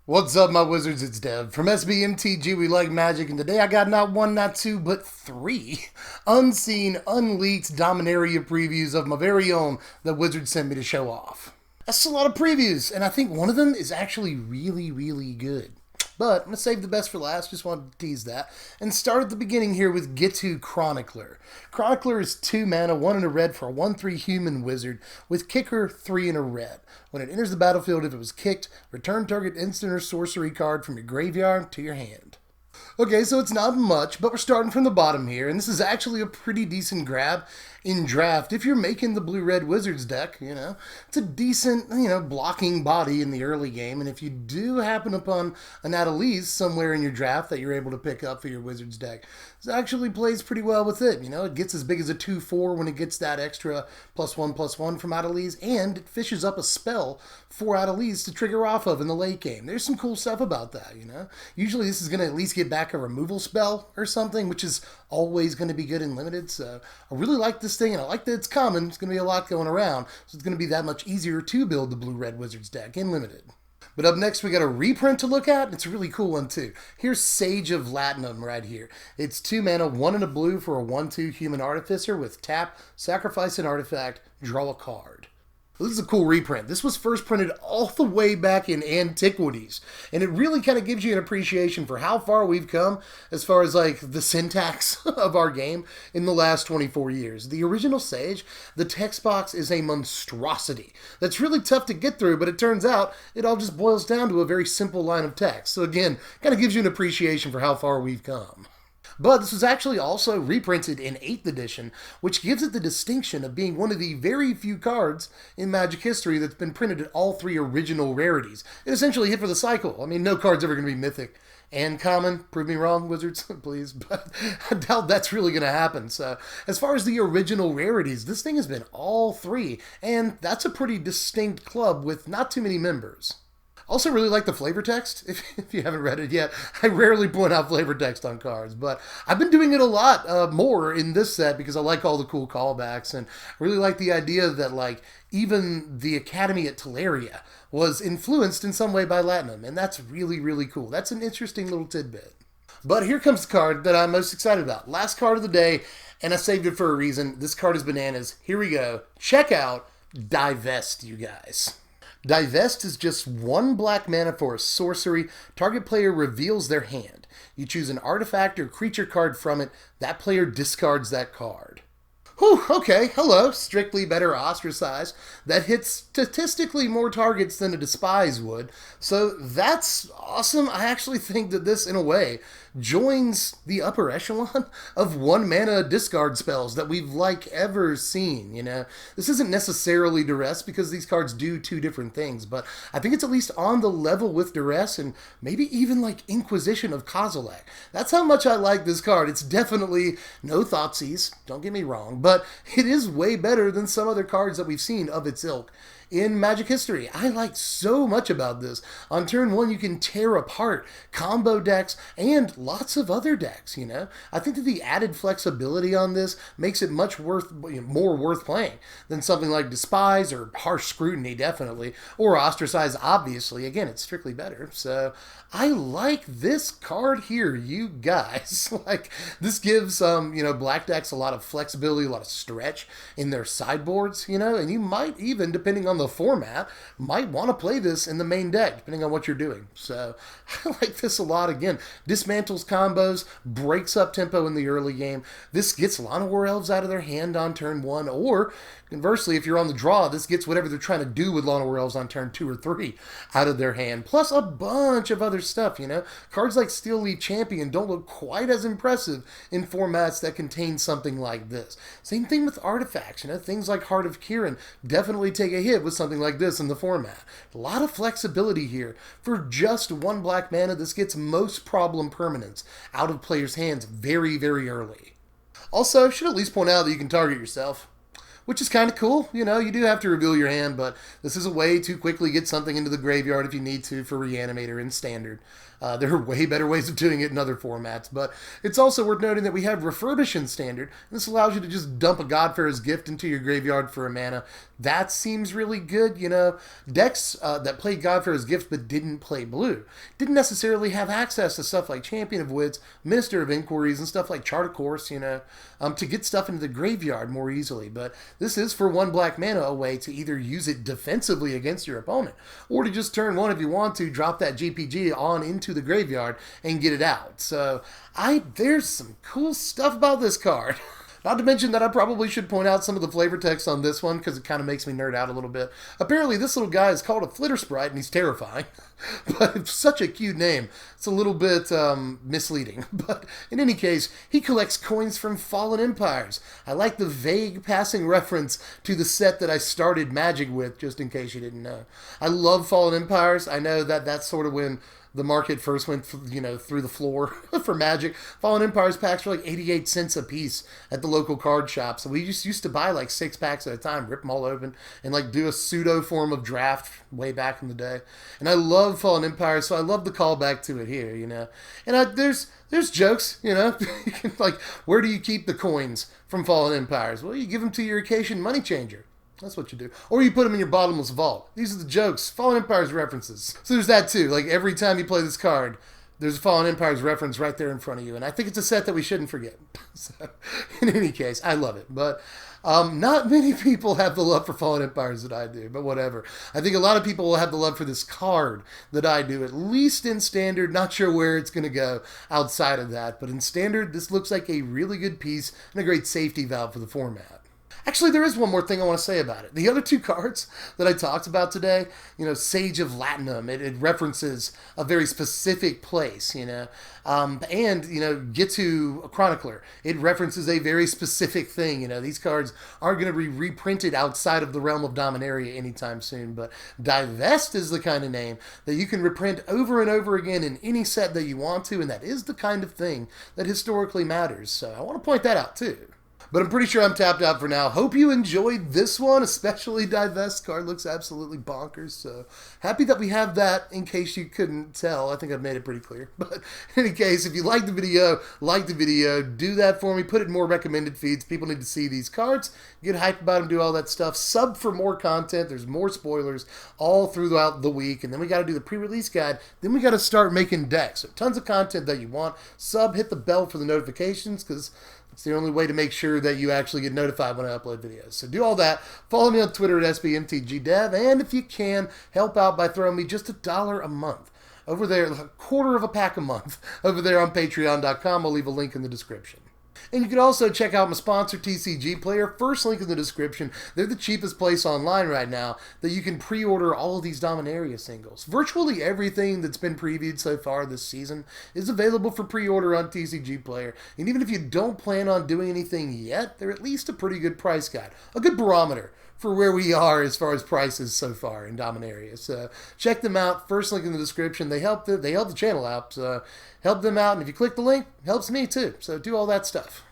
What's up, my wizards? It's Dev. From Mtg, we like magic, and today I got not one, not two, but three unseen, unleaked Dominaria previews of my very own that Wizards sent me to show off. That's a lot of previews, and I think one of them is actually really, really good. But I'm going to save the best for last, just wanted to tease that. And start at the beginning here with Ghitu Chronicler. Chronicler is 2 mana, 1 and a red for a 1/3 human wizard with kicker 3 and a red. When it enters the battlefield, if it was kicked, return target instant or sorcery card from your graveyard to your hand. Okay, so it's not much, but we're starting from the bottom here, and this is actually a pretty decent grab in draft. If you're making the blue-red Wizards deck, it's a decent, blocking body in the early game, and if you do happen upon an Adeliz somewhere in your draft that you're able to pick up for your Wizards deck, it actually plays pretty well with it. It gets as big as a 2/4 when it gets that extra +1/+1 from Adeliz, and it fishes up a spell for Adeliz to trigger off of in the late game. There's some cool stuff about that, Usually this is going to at least get back a removal spell or something, which is always going to be good in limited, so I really like this thing, and I like that it's common. It's going to be a lot going around, so it's going to be that much easier to build the blue-red Wizards deck in limited. But up next, we got a reprint to look at. It's a really cool one, too. Here's Sage of Latinum right here. It's 2 mana, 1 and a blue for a 1/2 human artificer with tap, sacrifice an artifact, draw a card. This is a cool reprint. This was first printed all the way back in Antiquities, and it really kind of gives you an appreciation for how far we've come as far as like the syntax of our game in the last 24 years. The original Sage, the text box is a monstrosity that's really tough to get through, but it turns out it all just boils down to a very simple line of text. So again, kind of gives you an appreciation for how far we've come. But this was actually also reprinted in 8th edition, which gives it the distinction of being one of the very few cards in Magic history that's been printed at all 3 original rarities. It essentially hit for the cycle. I mean, no card's ever going to be mythic and common. Prove me wrong, Wizards, please. But I doubt that's really going to happen. So as far as the original rarities, this thing has been all 3, and that's a pretty distinct club with not too many members. Also really like the flavor text, if you haven't read it yet. I rarely point out flavor text on cards, but I've been doing it a lot more in this set because I like all the cool callbacks, and I really like the idea that even the Academy at Teleria was influenced in some way by Latinum, and that's really, really cool. That's an interesting little tidbit. But here comes the card that I'm most excited about. Last card of the day, and I saved it for a reason. This card is bananas. Here we go. Check out Divest, you guys. Divest is just 1 black mana for a sorcery. Target player reveals their hand. You choose an artifact or creature card from it. That player discards that card. Whew, okay, hello, strictly better ostracize. That hits statistically more targets than a despise would. So that's awesome. I actually think that this, in a way, joins the upper echelon of 1 mana discard spells that we've ever seen, This isn't necessarily Duress because these cards do 2 different things, but I think it's at least on the level with Duress and maybe even Inquisition of Kozilek. That's how much I like this card. It's definitely no Thoughtseize, don't get me wrong, but it is way better than some other cards that we've seen of its ilk in Magic history. I like so much about this. On turn 1, you can tear apart combo decks and lots of other decks, I think that the added flexibility on this makes it much more worth playing than something like Despise or Harsh Scrutiny, definitely, or Ostracize, obviously. Again, it's strictly better. So I like this card here, you guys. This gives, black decks a lot of flexibility, a lot of stretch in their sideboards, and you might even, depending on the format, might want to play this in the main deck, depending on what you're doing. So I like this a lot. Again, dismantles combos, breaks up tempo in the early game. This gets Lana War Elves out of their hand on turn 1, or conversely, if you're on the draw, this gets whatever they're trying to do with Lana War Elves on turn 2 or 3 out of their hand, plus a bunch of other stuff, Cards like Steel Leaf Champion don't look quite as impressive in formats that contain something like this. Same thing with artifacts, things like Heart of Kiran definitely take a hit with something like this in the format. A lot of flexibility here. For just 1 black mana, this gets most problem permanents out of players' hands very, very early. Also, should at least point out that you can target yourself. which is kind of cool. You know, you do have to reveal your hand, but this is a way to quickly get something into the graveyard if you need to for Reanimator in Standard. There are way better ways of doing it in other formats, but it's also worth noting that we have Refurbish in Standard. And this allows you to just dump a Godfarer's Gift into your graveyard for a mana. That seems really good, you know. Decks that played Godfarer's Gift but didn't play blue didn't necessarily have access to stuff like Champion of Wits, Minister of Inquiries, and stuff like Chart of Course, you know, to get stuff into the graveyard more easily. But this is, for 1 black mana, a way to either use it defensively against your opponent, or to just turn 1 if you want to, drop that GPG on into the graveyard and get it out. So there's some cool stuff about this card. Not to mention that I probably should point out some of the flavor text on this one because it kind of makes me nerd out a little bit. Apparently this little guy is called a Flitter Sprite and he's terrifying. But it's such a cute name. It's a little bit misleading. But in any case, he collects coins from fallen empires. I like the vague passing reference to the set that I started Magic with, just in case you didn't know. I love fallen empires. I know that that's sort of when the market first went, you know, through the floor for Magic. Fallen Empires packs were like 88 cents a piece at the local card shop. So we just used to buy like 6 packs at a time, rip them all open, and like do a pseudo form of draft way back in the day. And I love Fallen Empires, so I love the callback to it here, you know. And there's jokes, you know. Like, where do you keep the coins from Fallen Empires? Well, you give them to your Acacian Money Changer. That's what you do. Or you put them in your bottomless vault. These are the jokes. Fallen Empires references. So there's that too. Like every time you play this card, there's a Fallen Empires reference right there in front of you. And I think it's a set that we shouldn't forget. So, in any case, I love it. But not many people have the love for Fallen Empires that I do. But whatever. I think a lot of people will have the love for this card that I do. At least in Standard. Not sure where it's going to go outside of that. But in Standard, this looks like a really good piece and a great safety valve for the format. Actually, there is one more thing I want to say about it. The other 2 cards that I talked about today, you know, Sage of Latinum, it references a very specific place, you know, and, you know, Ghitu Chronicler, it references a very specific thing, you know. These cards aren't going to be reprinted outside of the realm of Dominaria anytime soon, but Divest is the kind of name that you can reprint over and over again in any set that you want to, and that is the kind of thing that historically matters. So I want to point that out, too. But I'm pretty sure I'm tapped out for now. Hope you enjoyed this one, especially Divest. Card looks absolutely bonkers. So happy that we have that in case you couldn't tell. I think I've made it pretty clear. But in any case, if you like the video, do that for me. Put it in more recommended feeds. People need to see these cards, get hyped about them, do all that stuff. Sub for more content. There's more spoilers all throughout the week. And then we got to do the pre-release guide. Then we got to start making decks. So tons of content that you want. Sub, hit the bell for the notifications because it's the only way to make sure that you actually get notified when I upload videos. So do all that. Follow me on Twitter at SBMTGDev. And if you can, help out by throwing me just $1 a month over there, a quarter of a pack a month, over there on Patreon.com. I'll leave a link in the description. And you can also check out my sponsor, TCG Player. First link in the description. They're the cheapest place online right now that you can pre-order all of these Dominaria singles. Virtually everything that's been previewed so far this season is available for pre-order on TCG Player. And even if you don't plan on doing anything yet, they're at least a pretty good price guide. A good barometer for where we are as far as prices so far in Dominaria. So check them out. First link in the description. They help the channel out. So help them out. And if you click the link, it helps me too. So do all that stuff.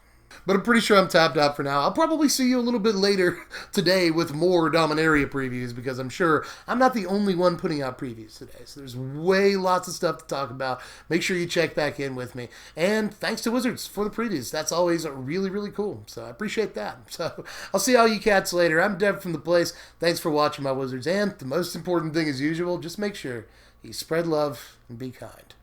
But I'm pretty sure I'm tapped out for now. I'll probably see you a little bit later today with more Dominaria previews because I'm sure I'm not the only one putting out previews today. So there's lots of stuff to talk about. Make sure you check back in with me. And thanks to Wizards for the previews. That's always really, really cool. So I appreciate that. So I'll see all you cats later. I'm Dev from The Place. Thanks for watching, my Wizards. And the most important thing as usual, just make sure you spread love and be kind.